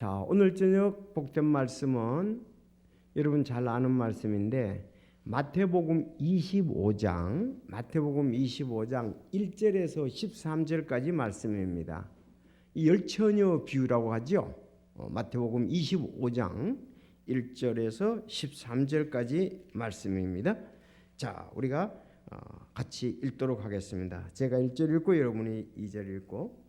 자, 오늘 저녁 복전 말씀은 여러분 잘 아는 말씀인데 마태복음 25장 1절에서 13절까지 말씀입니다. 이 열처녀 비유라고 하죠. 마태복음 25장 1절에서 13절까지 말씀입니다. 자, 우리가 같이 읽도록 하겠습니다. 제가 1절 읽고 여러분이 2절 읽고.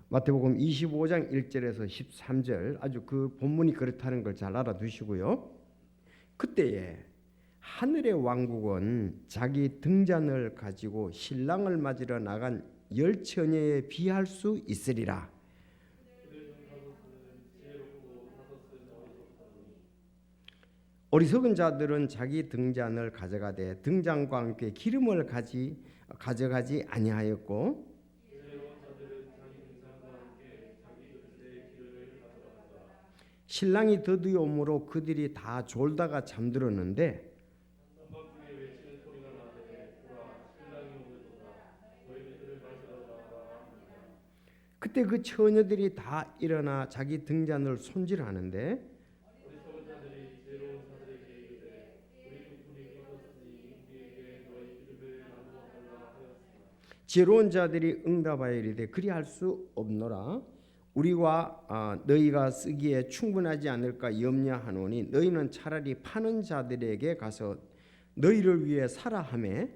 마태복음 25장 1절에서 13절, 아주 그 본문이 그렇다는 걸 잘 알아두시고요. 그때에 하늘의 왕국은 자기 등잔을 가지고 신랑을 맞으러 나간 열 처녀에 비할 수 있으리라. 어리석은 자들은 자기 등잔을 가져가되 등잔과 함께 기름을 가져가지 아니하였고, 신랑이 더디오므로 그들이 다 졸다가 잠들었는데 그때 그 처녀들이 다 일어나 자기 등잔을 손질하는데 지혜로운 자들이 응답하여 이르되 그리할 수 없노라. 우리와 너희가 쓰기에 충분하지 않을까 염려하노니 너희는 차라리 파는 자들에게 가서 너희를 위해 사라 하매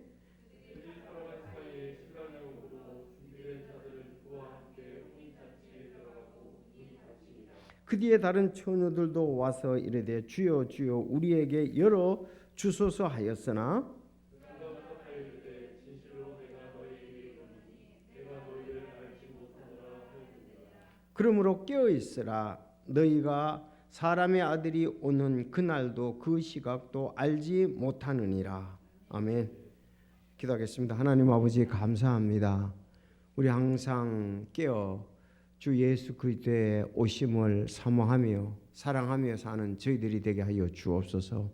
그 뒤에 다른 처녀들도 와서 이르되 주여 주여 우리에게 열어 주소서 하였으나 그러므로 깨어 있으라. 너희가 사람의 아들이 오는 그날도 그 시각도 알지 못하느니라. 아멘. 기도하겠습니다. 하나님 아버지 감사합니다. 우리 항상 깨어 주 예수 그리스도의 오심을 사모하며 사랑하며 사는 저희들이 되게 하여 주옵소서.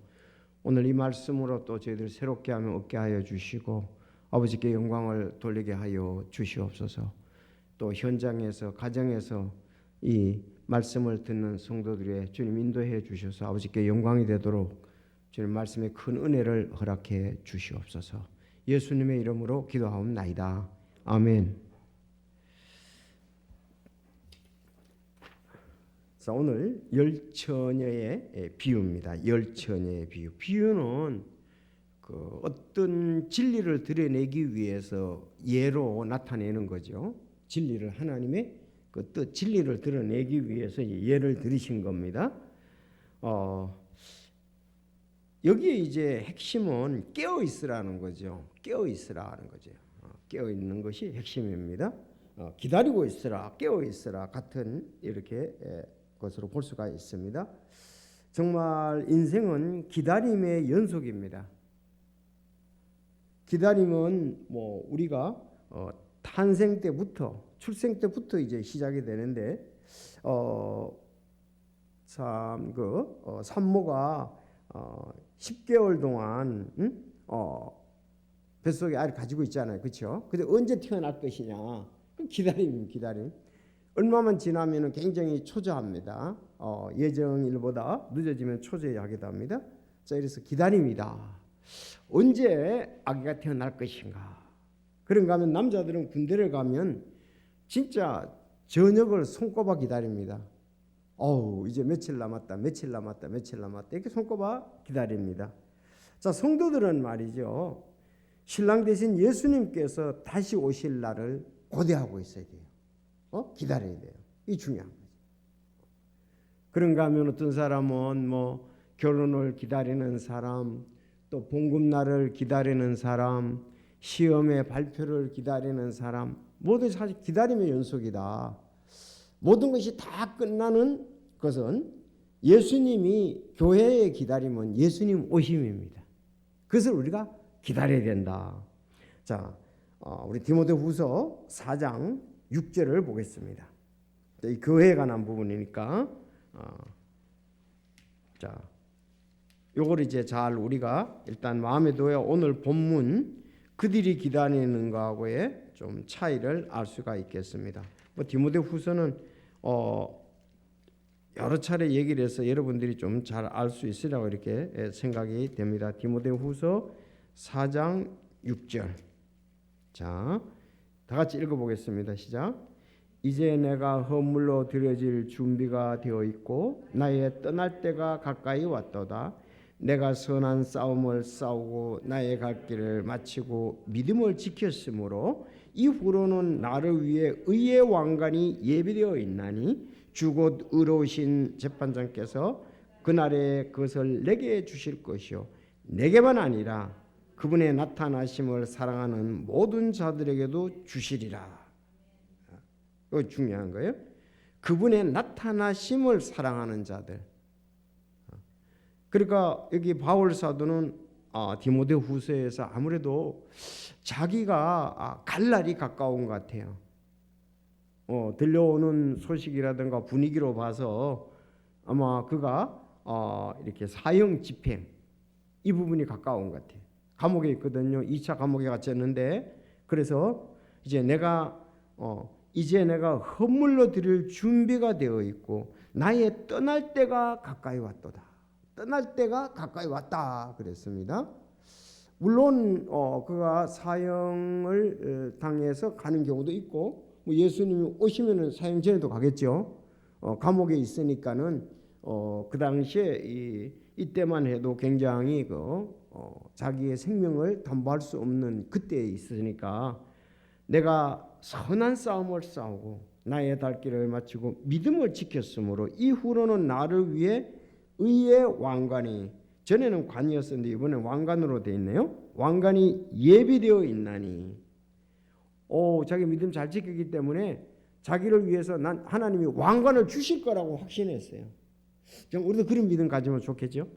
오늘 이 말씀으로 또 저희들 새롭게 하며 얻게 하여 주시고 아버지께 영광을 돌리게 하여 주시옵소서. 또 현장에서 가정에서 이 말씀을 듣는 성도들의 주님 인도해 주셔서 아버지께 영광이 되도록 주님 말씀의 큰 은혜를 허락해 주시옵소서. 예수님의 이름으로 기도하옵나이다. 아멘. 자, 오늘 열처녀의 비유입니다. 열처녀의 비유. 비유는 그 어떤 진리를 드러내기 위해서 예로 나타내는 거죠. 진리를 하나님의 그 뜻 진리를 드러내기 위해서 예를 들으신 겁니다. 여기에 이제 핵심은 깨어 있으라는 거죠. 깨어 있으라는 거죠. 깨어 있는 것이 핵심입니다. 기다리고 있으라, 깨어 있으라 같은 이렇게 것으로 볼 수가 있습니다. 정말 인생은 기다림의 연속입니다. 기다림은 뭐 우리가 탄생 때부터 출생 때부터 이제 시작이 되는데 산모가 10개월 동안 뱃속에 아이를 가지고 있잖아요, 그렇죠? 근데 언제 태어날 것이냐? 기다림. 얼마만 지나면은 굉장히 초조합니다. 예정일보다 늦어지면 초조해하기도 합니다. 자, 이래서 기다림이다. 언제 아기가 태어날 것인가? 그런가 하면 남자들은 군대를 가면 진짜 저녁을 손꼽아 기다립니다. 이제 며칠 남았다 이렇게 손꼽아 기다립니다. 자, 성도들은 말이죠, 신랑 대신 예수님께서 다시 오실 날을 고대하고 있어야 돼요. 기다려야 돼요. 이 중요한 거죠. 그런가 하면 어떤 사람은 뭐 결혼을 기다리는 사람, 또 봉급날을 기다리는 사람, 시험의 발표를 기다리는 사람, 모두 사실 기다림의 연속이다. 모든 것이 다 끝나는 것은 예수님이 교회의 기다림은 예수님 오심입니다. 그것을 우리가 기다려야 된다. 자, 우리 디모데후서 4장 6절을 보겠습니다. 이 교회에 관한 부분이니까 자, 요걸 이제 잘 우리가 일단 마음에 둬야 오늘 본문 그들이 기다리는 거하고의 좀 차이를 알 수가 있겠습니다. 디모데후서는 여러 차례 얘기를 해서 여러분들이 좀 잘 알 수 있으라고 이렇게 생각이 됩니다. 디모데후서 4장 6절. 자, 다 같이 읽어보겠습니다. 시작. 이제 내가 허물로 드려질 준비가 되어 있고 나의 떠날 때가 가까이 왔도다. 내가 선한 싸움을 싸우고 나의 갈 길을 마치고 믿음을 지켰으므로 이후로는 나를 위해 의의 왕관이 예비되어 있나니 주 곧 의로우신 재판장께서 그날에 그것을 내게 주실 것이요 내게만 아니라 그분의 나타나심을 사랑하는 모든 자들에게도 주시리라. 이거 중요한 거예요. 그분의 나타나심을 사랑하는 자들. 그러니까 여기 바울 사도는 디모데후서에서 아무래도 자기가 갈 날이 가까운 것 같아요. 들려오는 소식이라든가 분위기로 봐서 아마 그가 이렇게 사형 집행 이 부분이 가까운 것 같아요. 감옥에 있거든요. 2차 감옥에 갇혔는데 그래서 이제 내가 허물로 드릴 준비가 되어 있고 나의 떠날 때가 가까이 왔도다. 떠날 때가 가까이 왔다 그랬습니다. 물론 그가 사형을 당해서 가는 경우도 있고 뭐 예수님이 오시면은 사형 전에도 가겠죠. 감옥에 있으니까는 그 당시에 이때만 해도 굉장히 자기의 생명을 담보할 수 없는 그때에 있으니까 내가 선한 싸움을 싸우고 나의 달 길을 마치고 믿음을 지켰으므로 이후로는 나를 위해 의의 왕관이 전에는 관이었었는데 이번엔 왕관으로 되어 있네요. 왕관이 예비되어 있나니 자기 믿음 잘 지키기 때문에 자기를 위해서 하나님이 왕관을 주실 거라고 확신했어요. 우리도 그런 믿음 가지면 좋겠죠.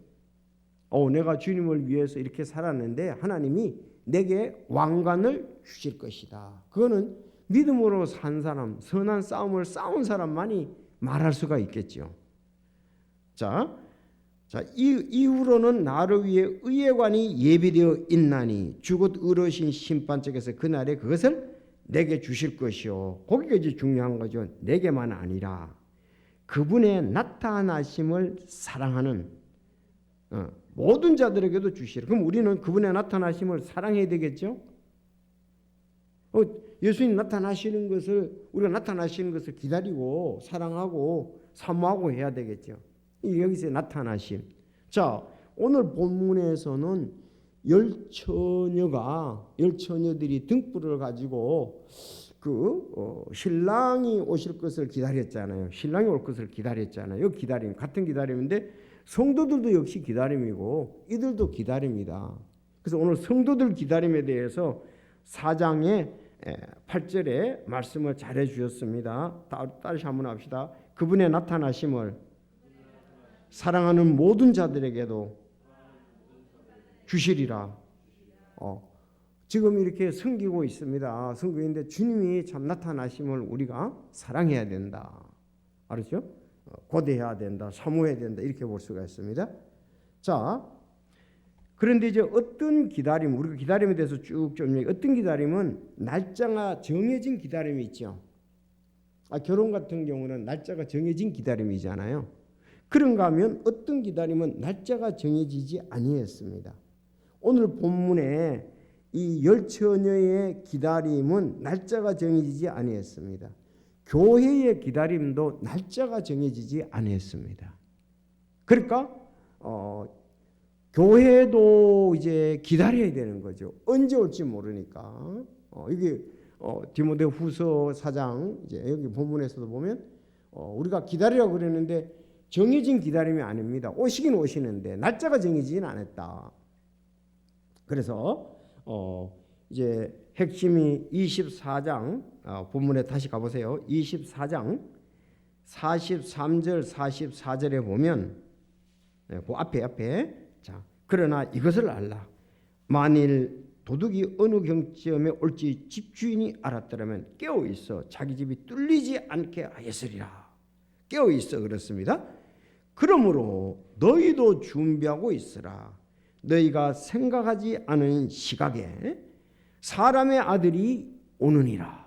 내가 주님을 위해서 이렇게 살았는데 하나님이 내게 왕관을 주실 것이다. 그거는 믿음으로 산 사람, 선한 싸움을 싸운 사람만이 말할 수가 있겠죠. 자, 이후로는 나를 위해 의의 관이 예비되어 있나니 주 곧 의로우신 심판장께서 그날에 그것을 내게 주실 것이요. 거기가 이제 중요한 거죠. 내게만 아니라 그분의 나타나심을 사랑하는 모든 자들에게도 주시라. 그럼 우리는 그분의 나타나심을 사랑해야 되겠죠? 예수님 나타나시는 것을 우리가 나타나시는 것을 기다리고 사랑하고 사모하고 해야 되겠죠. 여기서 나타나심. 자, 오늘 본문에서는 열처녀들이 등불을 가지고 신랑이 오실 것을 기다렸잖아요. 신랑이 올 것을 기다렸잖아요. 기다림 같은 기다림인데 성도들도 역시 기다림이고 이들도 기다립니다. 그래서 오늘 성도들 기다림에 대해서 4장의 8절에 말씀을 잘해 주셨습니다. 다시 한번 합시다. 그분의 나타나심을 사랑하는 모든 자들에게도 주시리라. 지금 이렇게 섬기고 있습니다. 섬기는데 주님이 참 나타나심을 우리가 사랑해야 된다. 알았죠? 고대해야 된다. 사모해야 된다. 이렇게 볼 수가 있습니다. 자, 그런데 이제 어떤 기다림, 우리가 기다림에 대해서 쭉 좀 어떤 기다림은 날짜가 정해진 기다림이 있죠. 결혼 같은 경우는 날짜가 정해진 기다림이잖아요. 그런가 하면 어떤 기다림은 날짜가 정해지지 아니했습니다. 오늘 본문에 이 열처녀의 기다림은 날짜가 정해지지 아니했습니다. 교회의 기다림도 날짜가 정해지지 아니했습니다. 그러니까 교회도 이제 기다려야 되는 거죠. 언제 올지 모르니까. 이게 디모데후서 4장 이제 여기 본문에서도 보면 우리가 기다리라고 그랬는데 정해진 기다림이 아닙니다. 오시긴 오시는데 날짜가 정해지진 않았다. 그래서 이제 핵심이 24장 본문에 다시 가보세요. 24장 43절 44절에 보면 그 앞에 자 그러나 이것을 알라. 만일 도둑이 어느 경점에 올지 집주인이 알았더라면 깨어 있어 자기 집이 뚫리지 않게 하였으리라. 깨어 있어 그렇습니다. 그러므로 너희도 준비하고 있으라. 너희가 생각하지 않은 시각에 사람의 아들이 오느니라.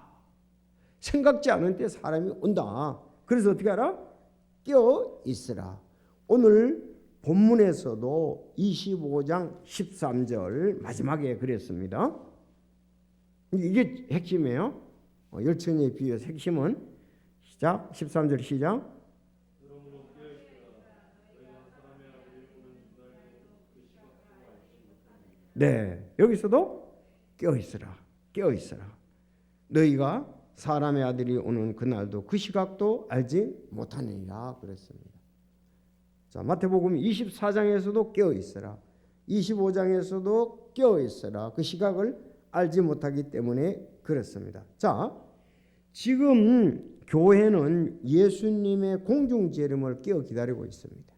생각지 않은 때 사람이 온다. 그래서 어떻게 하라? 깨어 있으라. 오늘 본문에서도 25장 13절 마지막에 그랬습니다. 이게 핵심이에요. 열천의 비유의 핵심은 시작 13절 시작. 네, 여기서도 깨어 있으라. 깨어 있으라. 너희가 사람의 아들이 오는 그날도 그 시각도 알지 못하느니라 그랬습니다. 자, 마태복음 24장에서도 깨어 있으라. 25장에서도 깨어 있으라. 그 시각을 알지 못하기 때문에 그렇습니다. 자, 지금 교회는 예수님의 공중 재림을 깨어 기다리고 있습니다.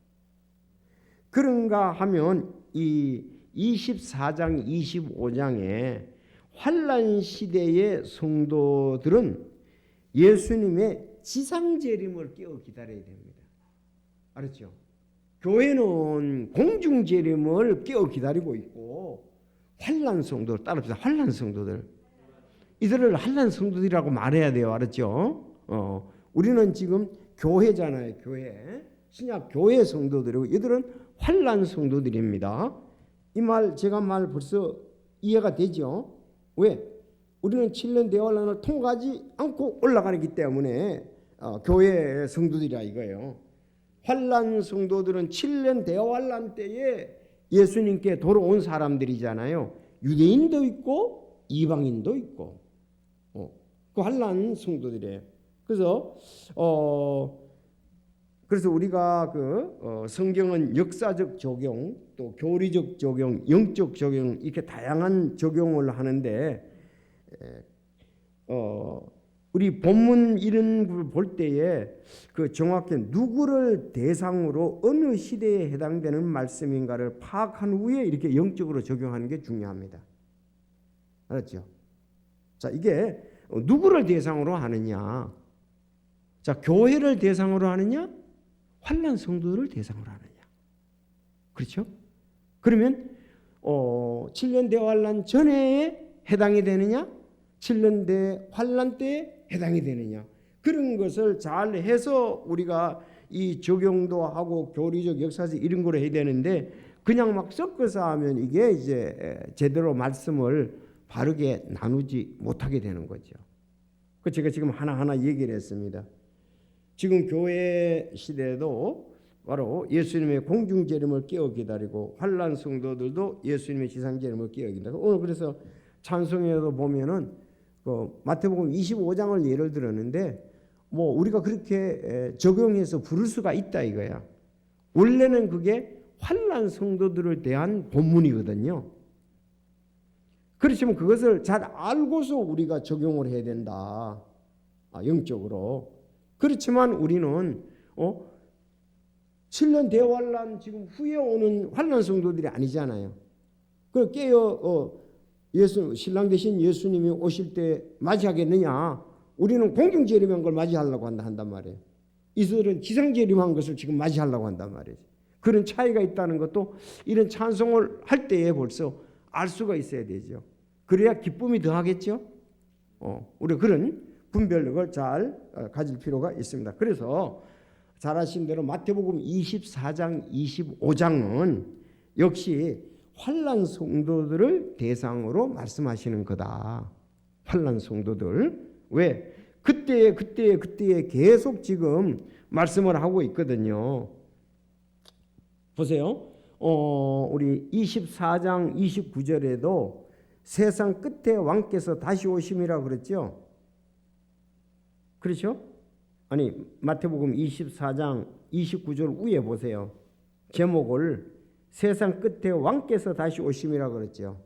그런가 하면 이 24장 25장에 환란 시대의 성도들은 예수님의 지상 재림을 깨어 기다려야 됩니다. 알았죠? 교회는 공중 재림을 깨어 기다리고 있고 환란 성도들 따라합시다. 환란 성도들. 이들을 환란 성도들이라고 말해야 돼요. 알았죠? 우리는 지금 교회잖아요. 교회. 신약 교회 성도들이고 이들은 환란 성도들입니다. 이 말 제가 말 벌써 이해가 되죠? 왜? 우리는 7년 대환란을 통과하지 않고 올라가기 때문에 교회 성도들이라 이거예요. 환란 성도들은 7년 대환란 때에 예수님께 돌아온 사람들이잖아요. 유대인도 있고 이방인도 있고 그 환란 성도들이에요. 그래서 우리가 성경은 역사적 적용, 또 교리적 적용, 영적 적용 이렇게 다양한 적용을 하는데 우리 본문 이런 걸 볼 때에 그 정확히 누구를 대상으로 어느 시대에 해당되는 말씀인가를 파악한 후에 이렇게 영적으로 적용하는 게 중요합니다. 알았죠? 자, 이게 누구를 대상으로 하느냐? 자, 교회를 대상으로 하느냐? 환란 성도들을 대상으로 하느냐? 그렇죠? 그러면 7년 대환란 전에 해당이 되느냐? 7년 대환란 때에 해당이 되느냐? 그런 것을 잘 해서 우리가 이 적용도 하고 교리적 역사적 이런 걸 해야 되는데 그냥 막 섞어서 하면 이게 이제 제대로 말씀을 바르게 나누지 못하게 되는 거죠. 그 제가 지금 하나하나 얘기를 했습니다. 지금 교회 시대에도 바로 예수님의 공중 재림을 깨어 기다리고 환란 성도들도 예수님의 지상 재림을 깨어 기다리고 오늘 그래서 찬송에도 보면은 마태복음 25장을 예를 들었는데 뭐 우리가 그렇게 적용해서 부를 수가 있다 이거야. 원래는 그게 환란 성도들을 대한 본문이거든요. 그렇지만 그것을 잘 알고서 우리가 적용을 해야 된다. 영적으로. 그렇지만 우리는 7년 대환란 지금 후에 오는 환란 성도들이 아니잖아요. 그 깨어 신랑 되신 예수님이 오실 때 맞이하겠느냐? 우리는 공중 재림한 걸 맞이하려고 한단 말이에요. 이들은 지상 재림한 것을 지금 맞이하려고 한단 말이에요. 그런 차이가 있다는 것도 이런 찬송을 할 때에 벌써 알 수가 있어야 되죠. 그래야 기쁨이 더하겠죠. 우리가 그런 분별력을 잘 가질 필요가 있습니다. 그래서 잘 아신 대로 마태복음 24장 25장은 역시 환란 성도들을 대상으로 말씀하시는 거다. 환란 성도들. 왜? 그때에 계속 지금 말씀을 하고 있거든요. 보세요. 우리 24장 29절에도 세상 끝에 왕께서 다시 오심이라 그랬죠. 그렇죠? 아니 마태복음 24장 29절 위에 보세요. 제목을 세상 끝에 왕께서 다시 오심이라 그랬죠.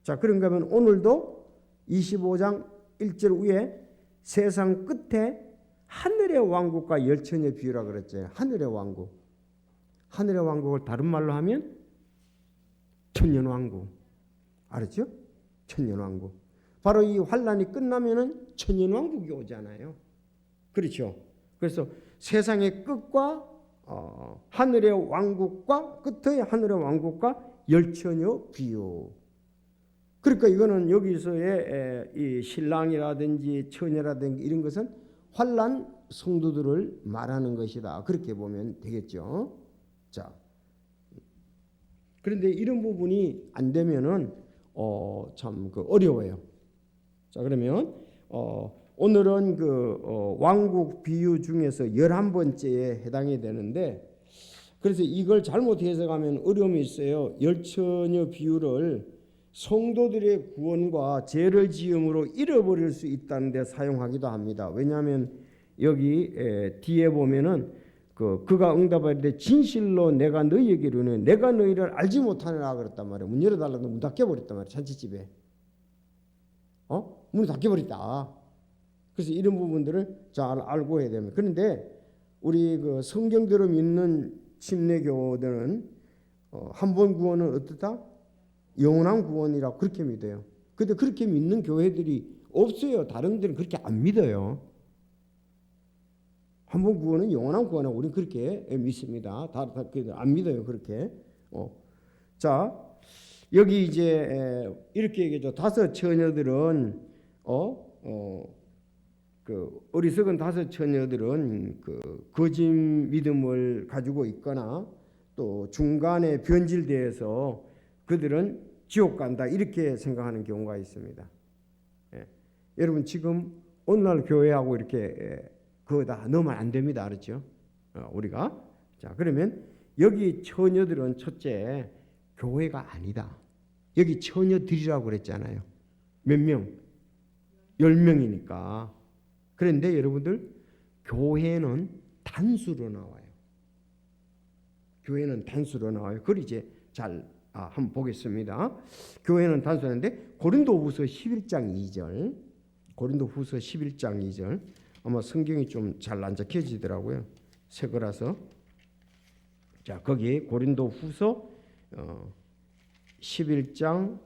자, 그런가 하면 오늘도 25장 1절 위에 세상 끝에 하늘의 왕국과 열천의 비유라 그랬죠. 하늘의 왕국. 하늘의 왕국을 다른 말로 하면 천년왕국. 알았죠? 천년왕국. 바로 이 환란이 끝나면은 천년왕국이 오잖아요. 그렇죠? 그래서 세상의 끝과 하늘의 왕국과 끝의 하늘의 왕국과 열천의 비유. 그러니까 이거는 여기서의 이 신랑이라든지 처녀라든지 이런 것은 환란 성도들을 말하는 것이다. 그렇게 보면 되겠죠. 자, 그런데 이런 부분이 안 되면은 참 어려워요. 자, 그러면 오늘은 왕국 비유 중에서 11번째에 해당이 되는데, 그래서 이걸 잘못 해석하면 어려움이 있어요. 열처녀 비유를 성도들의 구원과 죄를 지음으로 잃어버릴 수 있다는 데 사용하기도 합니다. 왜냐하면 여기 뒤에 보면은 그가 응답하되 진실로 내가 너희에게 이르노니 내가 너희를 알지 못하느라 그랬단 말이에요. 문 열어달라고 문 닫혀 버렸단 말이에요. 잔치집에 문을 닫혀 버렸다. 그래서 이런 부분들을 잘 알고 해야 됩니다. 그런데 우리 성경대로 믿는 침례교들은 한 번 구원은 어떻다? 영원한 구원이라고 그렇게 믿어요. 근데 그렇게 믿는 교회들이 없어요. 다른 데는 그렇게 안 믿어요. 한 번 구원은 영원한 구원이라고 우리는 그렇게 믿습니다. 다 안 믿어요. 그렇게. 자, 여기 이제 이렇게 얘기죠. 5 처녀들은 어리석은 5 처녀들은 거짓 믿음을 가지고 있거나 또 중간에 변질돼서 그들은 지옥 간다 이렇게 생각하는 경우가 있습니다. 여러분 지금 오늘날 교회하고 이렇게 그거 다 넣으면 안 됩니다. 알았죠? 우리가 자 그러면 여기 처녀들은 첫째 교회가 아니다. 여기 처녀들이라고 그랬잖아요. 몇 명? 10명이니까. 그런데 여러분들 교회는 단수로 나와요. 교회는 단수로 나와요. 그걸 이제 잘 한번 보겠습니다. 교회는 단수인데 고린도후서 11장 2절. 고린도후서 11장 2절. 아마 성경이 좀 잘 안 적혀지더라고요. 새 거라서. 자, 거기 고린도후서 11장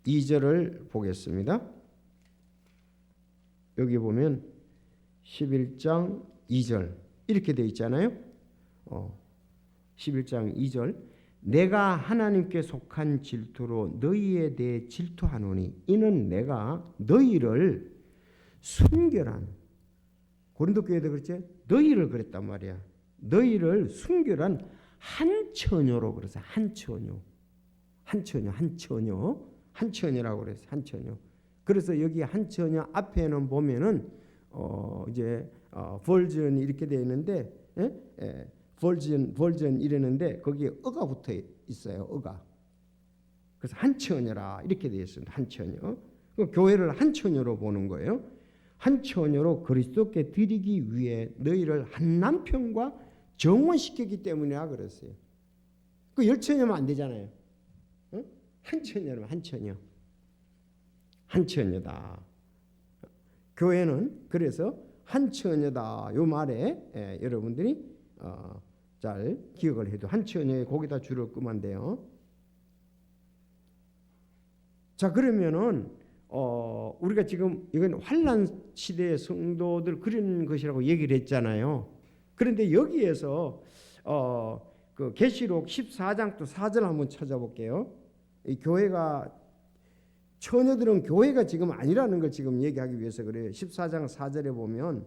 2절을 보겠습니다. 여기 보면 11장 2절 이렇게 돼 있잖아요. 11장 2절 내가 하나님께 속한 질투로 너희에 대해 질투하노니 이는 내가 너희를 순결한 고린도 교회도 그렇지 너희를 그랬단 말이야. 너희를 순결한 한 처녀로 그래서 한 처녀라고 그랬어. 한 처녀. 그래서 여기 한 처녀 앞에는 보면은 이제 벌전 이렇게 되어 있는데 벌전 이러는데 거기에 어가 붙어 있어요. 어가. 그래서 한 처녀라 이렇게 되어 있습니다. 한 처녀. 교회를 한 처녀로 보는 거예요. 한 처녀로 그리스도께 드리기 위해 너희를 한 남편과 정혼시켰기 때문이라 그랬어요. 그 10처녀면 안 되잖아요. 한 처녀라면 한 처녀. 한 처녀다. 교회는 그래서 한 처녀다. 요 말에 여러분들이 잘 기억을 해도 한 처녀에 거기다 줄을 끄면 돼요. 자 그러면은 우리가 지금 이건 환란 시대의 성도들 그런 것이라고 얘기를 했잖아요. 그런데 여기에서 그 계시록 14장 또 4절 한번 찾아볼게요. 이 교회가 처녀들은 교회가 지금 아니라는 걸 지금 얘기하기 위해서 그래요. 14장 4절에 보면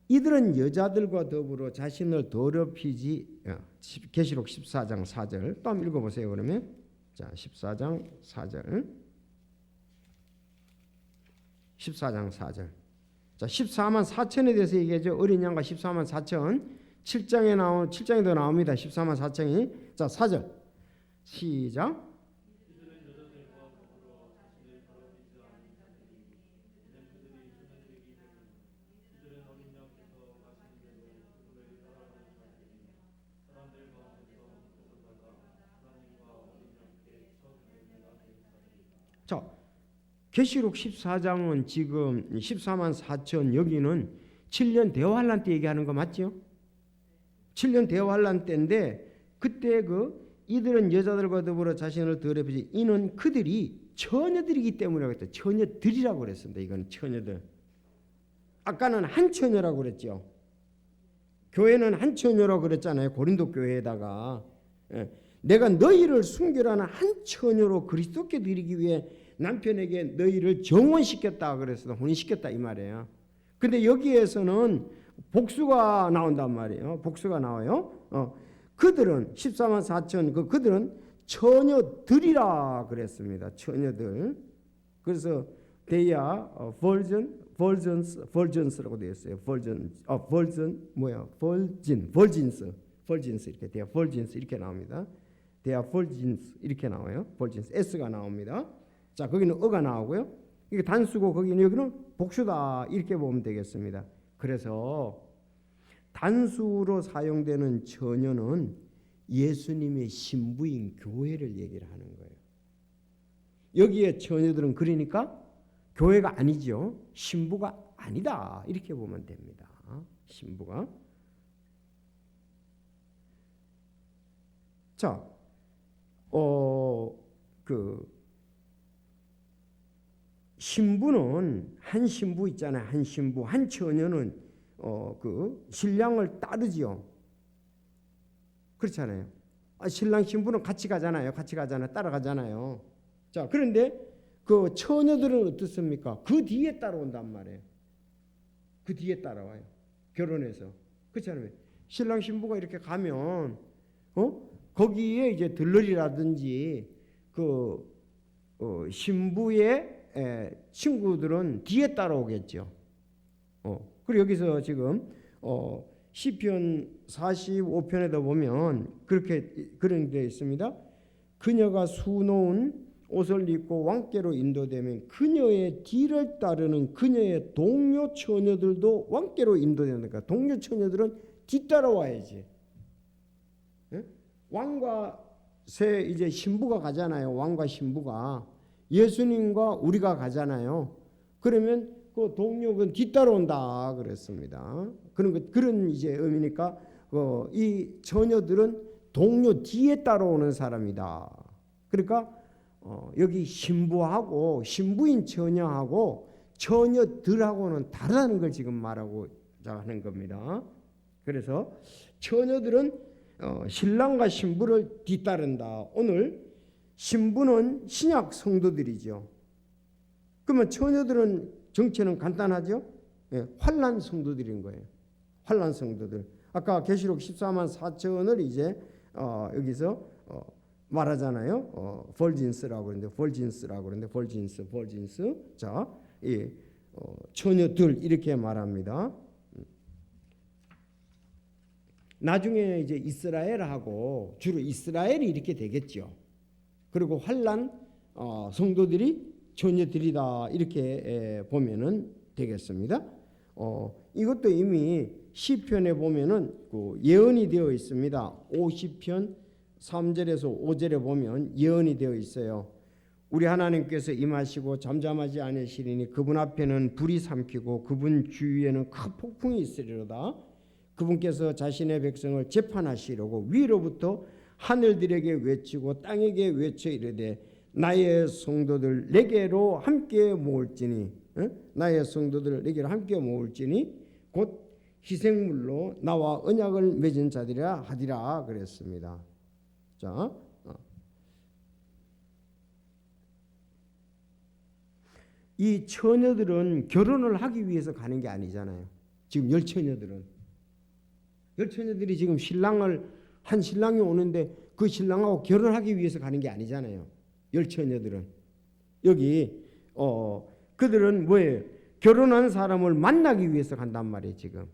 이들은 여자들과 더불어 자신을 더럽히지 계시록 14장 4절 또 한번 읽어보세요. 그러면 자 14장 4절 14장 4절 자 14만 4천에 대해서 얘기하죠. 어린 양과 14만 4천 7장에도 나옵니다. 14만 4천이 자 4절 시작 자, 계시록 14장은 지금 14만 4천 여기는 7년 대환란 때 얘기하는 거 맞죠? 7년 대환란 때인데 그때 이들은 여자들과 더불어 자신을 더럽히지 이는 그들이 처녀들이기 때문이라고 했다. 처녀들이라고 그랬습니다. 이건 처녀들. 아까는 한 처녀라고 그랬죠. 교회는 한 처녀라고 그랬잖아요. 고린도 교회에다가 내가 너희를 순결하는 한 처녀로 그리스도께 드리기 위해 남편에게 너희를 정혼시켰다 그래서 혼인시켰다 이 말이에요. 근데 여기에서는 복수가 나온단 말이에요. 복수가 나와요. 그들은 14만 4천 그들은 처녀들이라 그랬습니다. 처녀들. 그래서 they are virgins라고 되어 있어요. virgins 이렇게 돼요. virgins 이렇게 나옵니다. they are virgins 이렇게 나와요. virgins s가 나옵니다. 자, 거기는 어가 나오고요. 이게 단수고 거기는 여기는 복수다 이렇게 보면 되겠습니다. 그래서 단수로 사용되는 처녀는 예수님의 신부인 교회를 얘기를 하는 거예요. 여기에 처녀들은 그러니까 교회가 아니죠. 신부가 아니다 이렇게 보면 됩니다. 신부가. 자, 신부는 한 신부 있잖아요. 한 신부, 한 처녀는 신랑을 따르지요. 그렇잖아요. 신랑 신부는 같이 가잖아요. 따라가잖아요. 자, 그런데 그 처녀들은 어떻습니까? 그 뒤에 따라온단 말이에요. 그 뒤에 따라와요. 결혼해서. 그렇잖아요. 신랑 신부가 이렇게 가면 거기에 이제 들러리라든지 신부의 친구들은 뒤에 따라오겠죠. 그리고 여기서 지금 시편 45편에도 보면 그런 데 있습니다. 그녀가 수놓은 옷을 입고 왕께로 인도되면 그녀의 뒤를 따르는 그녀의 동료 처녀들도 왕께로 인도된다. 동료 처녀들은 뒤따라와야지. 왕과 새 이제 신부가 가잖아요. 왕과 신부가 예수님과 우리가 가잖아요. 그러면 그 동료는 뒤따라온다 그랬습니다. 그런 이제 의미니까 이 처녀들은 동료 뒤에 따라오는 사람이다. 그러니까 여기 신부하고 신부인 처녀하고 처녀들하고는 다르다는 걸 지금 말하고 하는 겁니다. 그래서 처녀들은 신랑과 신부를 뒤따른다. 오늘 신부는 신약 성도들이죠. 그러면 처녀들은 정체는 간단하죠. 환난 성도들인 거예요. 환난 성도들. 아까 계시록 14만 4천을 이제 여기서 말하잖아요. virgins라고 그러는데 virgins. 자, 이 처녀들 이렇게 말합니다. 나중에 이제 이스라엘하고 주로 이스라엘이 이렇게 되겠죠. 그리고 환난 성도들이 처녀들이다 이렇게 보면은 되겠습니다. 이것도 이미 시편에 보면은 예언이 되어 있습니다. 50편 3절에서 5절에 보면 예언이 되어 있어요. 우리 하나님께서 임하시고 잠잠하지 않으시리니 그분 앞에는 불이 삼키고 그분 주위에는 큰 폭풍이 있으리로다. 그분께서 자신의 백성을 재판하시려고 위로부터 하늘들에게 외치고 땅에게 외쳐 이르되 나의 성도들 내게로 함께 모을지니 나의 성도들 내게로 함께 모을지니 곧 희생물로 나와 언약을 맺은 자들이라 하리라 그랬습니다. 자, 이 처녀들은 결혼을 하기 위해서 가는 게 아니잖아요. 지금 열처녀들이 지금 한 신랑이 오는데 그 신랑하고 결혼하기 위해서 가는 게 아니잖아요. 열처녀들은 여기 그들은 뭐예요? 결혼한 사람을 만나기 위해서 간단 말이에요. 지금.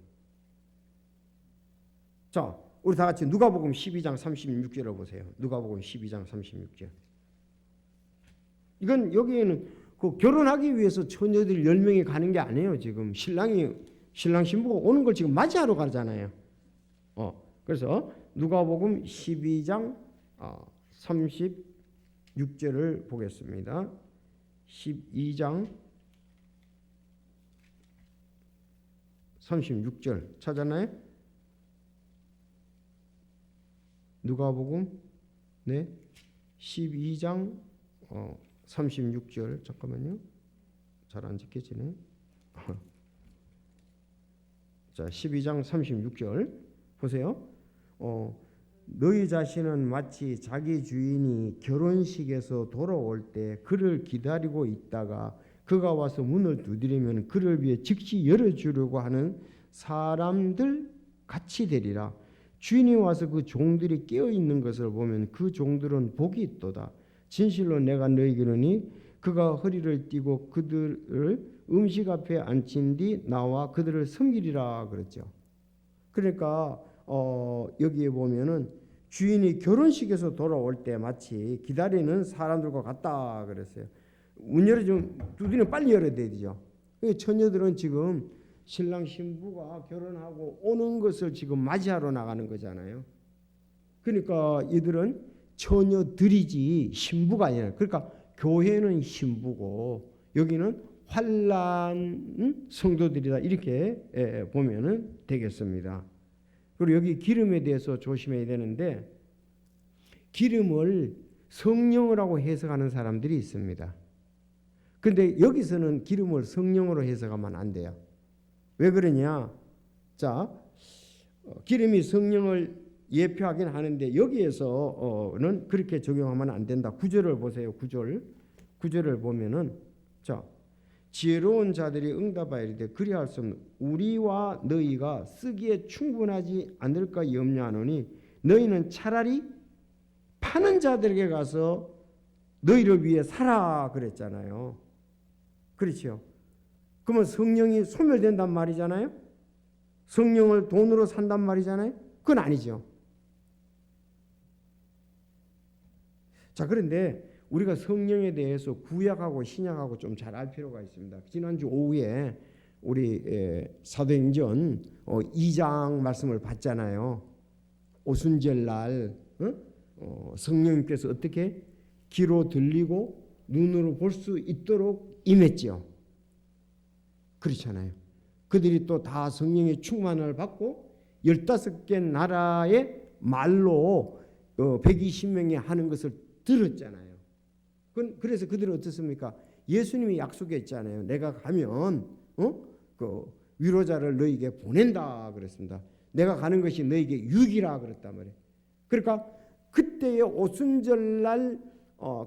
자, 우리 다 같이 누가복음 12장 36절을 보세요. 누가복음 12장 36절. 이건 여기에는 결혼하기 위해서 처녀들 10명이 가는 게 아니에요. 지금 신랑 신부가 오는 걸 지금 맞이하러 가잖아요. 그래서 누가복음 12장 36절을 보겠습니다. 12장 36절 찾았나요? 누가복음 12장 36절 잠깐만요. 잘 안 지켜지네. 자, 12장 36절 보세요. 너희 자신은 마치 자기 주인이 결혼식에서 돌아올 때 그를 기다리고 있다가 그가 와서 문을 두드리면 그를 위해 즉시 열어주려고 하는 사람들 같이 되리라. 주인이 와서 그 종들이 깨어 있는 것을 보면 그 종들은 복이 있도다. 진실로 내가 너희에게 이르노니 그가 허리를 띠고 그들을 음식 앞에 앉힌 뒤 나와 그들을 섬기리라 그랬죠. 그러니까 여기에 보면은 주인이 결혼식에서 돌아올 때 마치 기다리는 사람들과 같다 그랬어요. 문 열어주면 두드리면 빨리 열어야 되죠. 처녀들은 지금 신랑 신부가 결혼하고 오는 것을 지금 맞이하러 나가는 거잖아요. 그러니까 이들은 처녀들이지 신부가 아니라, 그러니까 교회는 신부고 여기는 환난 성도들이다, 이렇게 보면은 되겠습니다. 그리고 여기 기름에 대해서 조심해야 되는데, 기름을 성령이라고 해석하는 사람들이 있습니다. 그런데 여기서는 기름을 성령으로 해석하면 안 돼요. 왜 그러냐? 자, 기름이 성령을 예표하긴 하는데 여기에서는 그렇게 적용하면 안 된다. 구절을 보세요. 구절을 보면은, 자, 지혜로운 자들이 응답하여 이르되 그리할 수 없는 우리와 너희가 쓰기에 충분하지 않을까 염려하노니 너희는 차라리 파는 자들에게 가서 너희를 위해 사라 그랬잖아요. 그렇죠? 그러면 성령이 소멸된단 말이잖아요. 성령을 돈으로 산단 말이잖아요. 그건 아니죠. 자, 그런데 우리가 성령에 대해서 구약하고 신약하고 좀 잘 알 필요가 있습니다. 지난주 오후에 우리 사도행전 2장 말씀을 봤잖아요. 오순절 날 성령님께서 어떻게 귀로 들리고 눈으로 볼 수 있도록 임했죠. 그렇잖아요. 그들이 또 다 성령의 충만을 받고 15개 나라의 말로 120명이 하는 것을 들었잖아요. 그래서 그들은 어떻습니까? 예수님이 약속했잖아요. 내가 가면 그 위로자를 너희에게 보낸다 그랬습니다. 내가 가는 것이 너희에게 유익이라 그랬단 말이에요. 그러니까 그때의 오순절날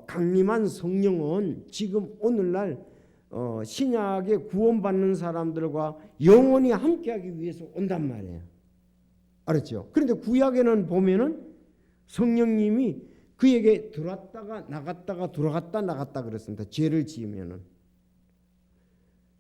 강림한 성령은 지금 오늘날 신약에 구원받는 사람들과 영원히 함께하기 위해서 온단 말이에요. 알았죠? 그런데 구약에는 보면은 성령님이 그에게 들어왔다가 나갔다가 들어갔다 나갔다 그랬습니다. 죄를 지으면은.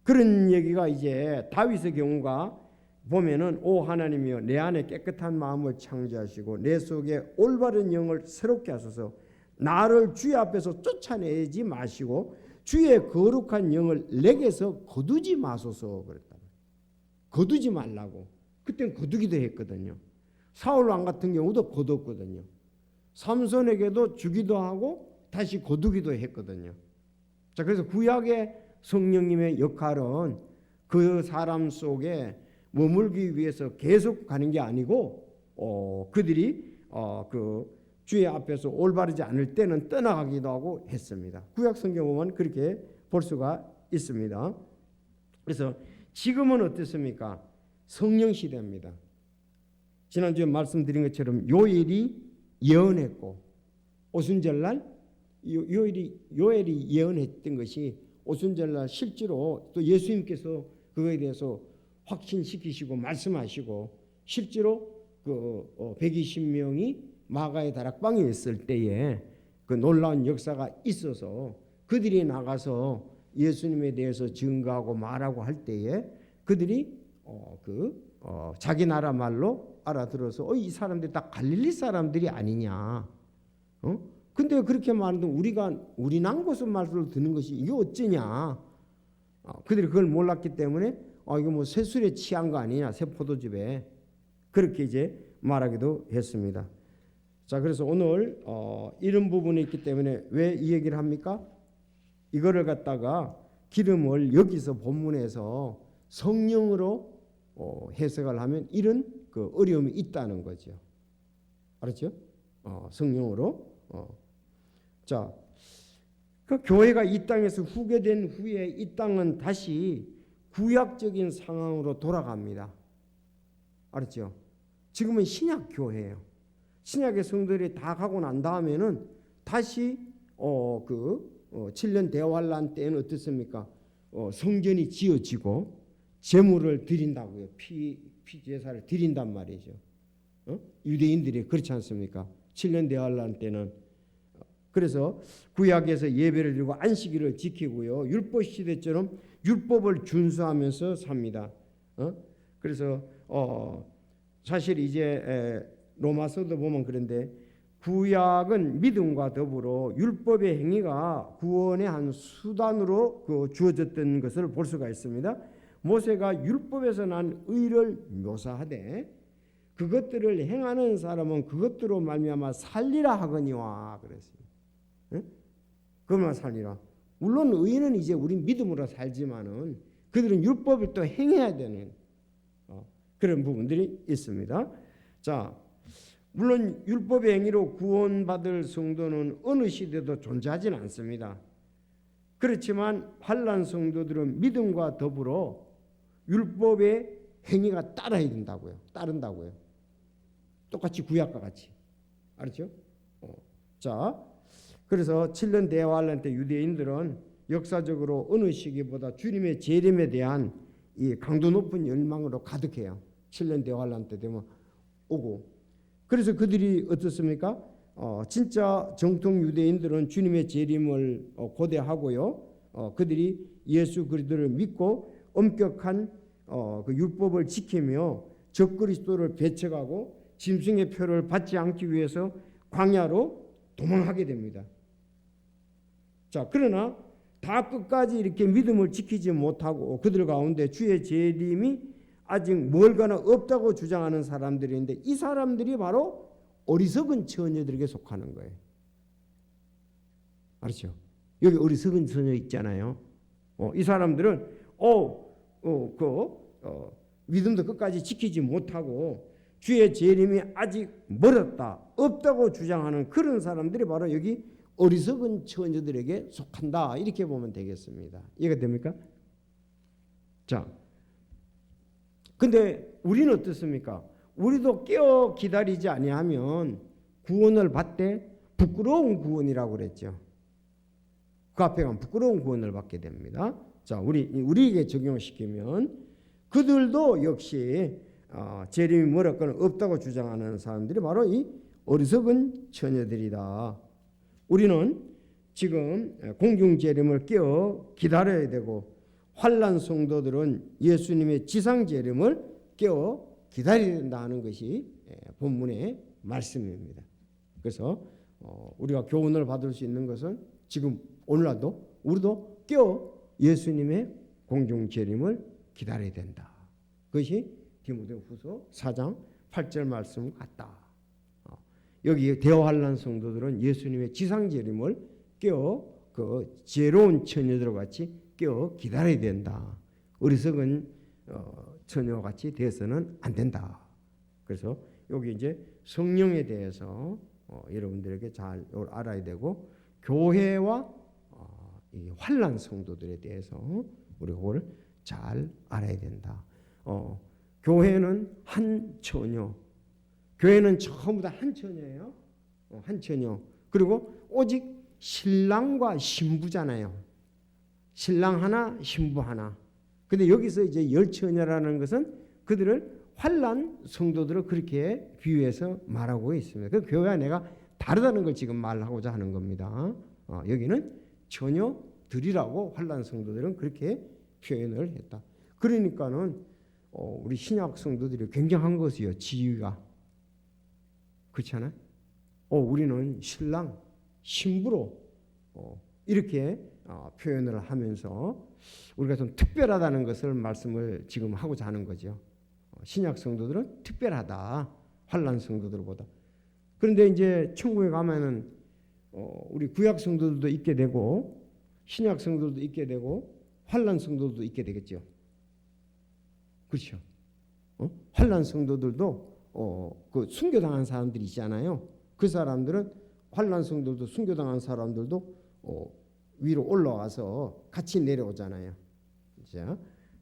그런 얘기가 이제 다윗의 경우가 보면은 오 하나님이여 내 안에 깨끗한 마음을 창조하시고 내 속에 올바른 영을 새롭게 하소서. 나를 주의 앞에서 쫓아내지 마시고 주의 거룩한 영을 내게서 거두지 마소서 그랬다. 거두지 말라고. 그때는 거두기도 했거든요. 사울 왕 같은 경우도 거뒀거든요. 삼손에게도 주기도 하고 다시 거두기도 했거든요. 자, 그래서 구약의 성령님의 역할은 그 사람 속에 머물기 위해서 계속 가는 게 아니고 그들이 그 주의 앞에서 올바르지 않을 때는 떠나가기도 하고 했습니다. 구약 성경 보면 그렇게 볼 수가 있습니다. 그래서 지금은 어떻습니까? 성령 시대입니다. 지난주에 말씀드린 것처럼 요엘이 예언했고 오순절날 요엘이 예언했던 것이 오순절날 실제로 또 예수님께서 그거에 대해서 확신시키시고 말씀하시고 실제로 그 120명이 마가의 다락방에 있을 때에 그 놀라운 역사가 있어서 그들이 나가서 예수님에 대해서 증거하고 말하고 할 때에 그들이 자기 나라 말로 알아들어서 이 사람들이 다 갈릴리 사람들이 아니냐. 근데 그렇게 말하는데 우리 난 곳은 말씀을 듣는 것이 이게 어쩌냐. 그들이 그걸 몰랐기 때문에 이거 뭐 쇠술에 취한 거 아니냐, 새 포도즙에. 그렇게 이제 말하기도 했습니다. 자, 그래서 오늘 이런 부분이 있기 때문에 왜 이 얘기를 합니까? 이거를 갖다가 기름을 여기서 본문에서 성령으로 해석을 하면 이런 그 어려움이 있다는 거죠. 알았죠? 성령으로. 자, 그 교회가 이 땅에서 후계된 후에 이 땅은 다시 구약적인 상황으로 돌아갑니다. 알았죠? 지금은 신약 교회예요. 신약의 성도들이 다 가고 난 다음에는 다시 7년 대환란 때는 어떻습니까? 성전이 지어지고 제물을 드린다고요. 피 제사를 드린단 말이죠. 유대인들이 그렇지 않습니까? 7년 대환란 때는. 그래서 구약에서 예배를 드리고 안식일을 지키고요. 율법 시대처럼 율법을 준수하면서 삽니다. 그래서 사실 이제 로마서도 보면 그런데 구약은 믿음과 더불어 율법의 행위가 구원의 한 수단으로 주어졌던 것을 볼 수가 있습니다. 모세가 율법에서 난 의를 묘사하되 그것들을 행하는 사람은 그것들로 말미암아 살리라 하거니와 그랬어요. 그만 살리라. 물론 의인은 이제 우리 믿음으로 살지만은 그들은 율법을 또 행해야 되는 그런 부분들이 있습니다. 자, 물론 율법의 행위로 구원받을 성도는 어느 시대도 존재하지는 않습니다. 그렇지만 환난 성도들은 믿음과 더불어 율법의 행위가 따라야 된다고요. 따른다고요. 똑같이 구약과 같이. 알았죠? 자, 그래서 7년 대환란 때 유대인들은 역사적으로 어느 시기보다 주님의 재림에 대한 이 강도 높은 열망으로 가득해요. 7년 대환란 때 되면 오고. 그래서 그들이 어떻습니까? 진짜 정통 유대인들은 주님의 재림을 고대하고요. 그들이 예수 그리스도를 믿고 엄격한 그 율법을 지키며 적그리스도를 배척하고 짐승의 표를 받지 않기 위해서 광야로 도망하게 됩니다. 자, 그러나 다 끝까지 이렇게 믿음을 지키지 못하고 그들 가운데 주의 재림이 아직 멀거나 없다고 주장하는 사람들인데 이 사람들이 바로 어리석은 처녀들에게 속하는 거예요. 알았죠? 여기 어리석은 처녀 있잖아요. 이 사람들은 믿음도 끝까지 지키지 못하고 주의 재림이 아직 멀었다, 없다고 주장하는 그런 사람들이 바로 여기 어리석은 처녀들에게 속한다. 이렇게 보면 되겠습니다. 이해가 됩니까? 자, 근데 우리는 어떻습니까? 우리도 깨어 기다리지 아니하면 구원을 받되 부끄러운 구원이라고 그랬죠. 그 앞에 가면 부끄러운 구원을 받게 됩니다. 자, 우리에게 적용시키면 그들도 역시 재림이 멀었거나 없다고 주장하는 사람들이 바로 이 어리석은 처녀들이다. 우리는 지금 공중 재림을 깨어 기다려야 되고 환난 성도들은 예수님의 지상 재림을 깨어 기다려야 된다는 것이 본문의 말씀입니다. 그래서 우리가 교훈을 받을 수 있는 것은 지금 오늘날도 우리도 깨어 예수님의 공중 재림을 기다려야 된다. 그것이 디모데후서 4장 8절 말씀 같다. 여기 대환난 성도들은 예수님의 지상 재림을 깨어 그 지혜로운 처녀들과 같이 깨어 기다려야 된다. 어리석은 처녀와 같이 되어서는 안 된다. 그래서 여기 이제 성령에 대해서 여러분들에게 잘 알아야 되고 교회와 이 환난 성도들에 대해서 우리가 그걸 잘 알아야 된다. 교회는 한 처녀. 교회는 전부 다 한 처녀예요. 한 처녀. 그리고 오직 신랑과 신부잖아요. 신랑 하나, 신부 하나. 근데 여기서 이제 열처녀라는 것은 그들을 환난 성도들을 그렇게 비유해서 말하고 있습니다. 그 교회와 내가 다르다는 걸 지금 말하고자 하는 겁니다. 여기는 처녀들이라고 환난 성도들은 그렇게 표현을 했다. 그러니까는 우리 신약 성도들이 굉장한 것이요. 지위가. 그렇지 않아요? 우리는 신랑, 신부로 이렇게 표현을 하면서 우리가 좀 특별하다는 것을 말씀을 지금 하고자 하는 거죠. 신약 성도들은 특별하다. 환난 성도들보다. 그런데 이제 천국에 가면은 우리 구약 성도들도 있게 되고 신약 성도들도 있게 되고 환난 성도들도 있게 되겠죠. 그렇죠? 환난 성도들도 그 순교당한 사람들이 있잖아요. 그 사람들은 환난 성도들도 순교당한 사람들도 위로 올라와서 같이 내려오잖아요.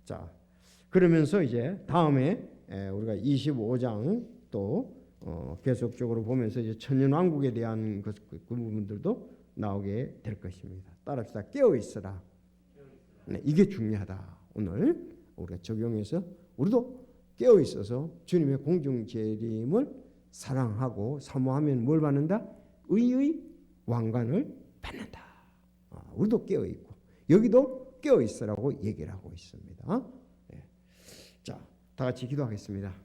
자, 그러면서 이제 다음에 우리가 25장 또 계속적으로 보면서 이제 천년왕국에 대한 그 부분들도 나오게 될 것입니다. 따라합시다. 깨어 있으라. 네, 이게 중요하다. 오늘 우리가 적용해서 우리도 깨어 있어서 주님의 공중 재림을 사랑하고 사모하면 뭘 받는다? 의의 왕관을 받는다. 우리도 깨어 있고 여기도 깨어 있으라고 얘기를 하고 있습니다. 네. 자, 다 같이 기도하겠습니다.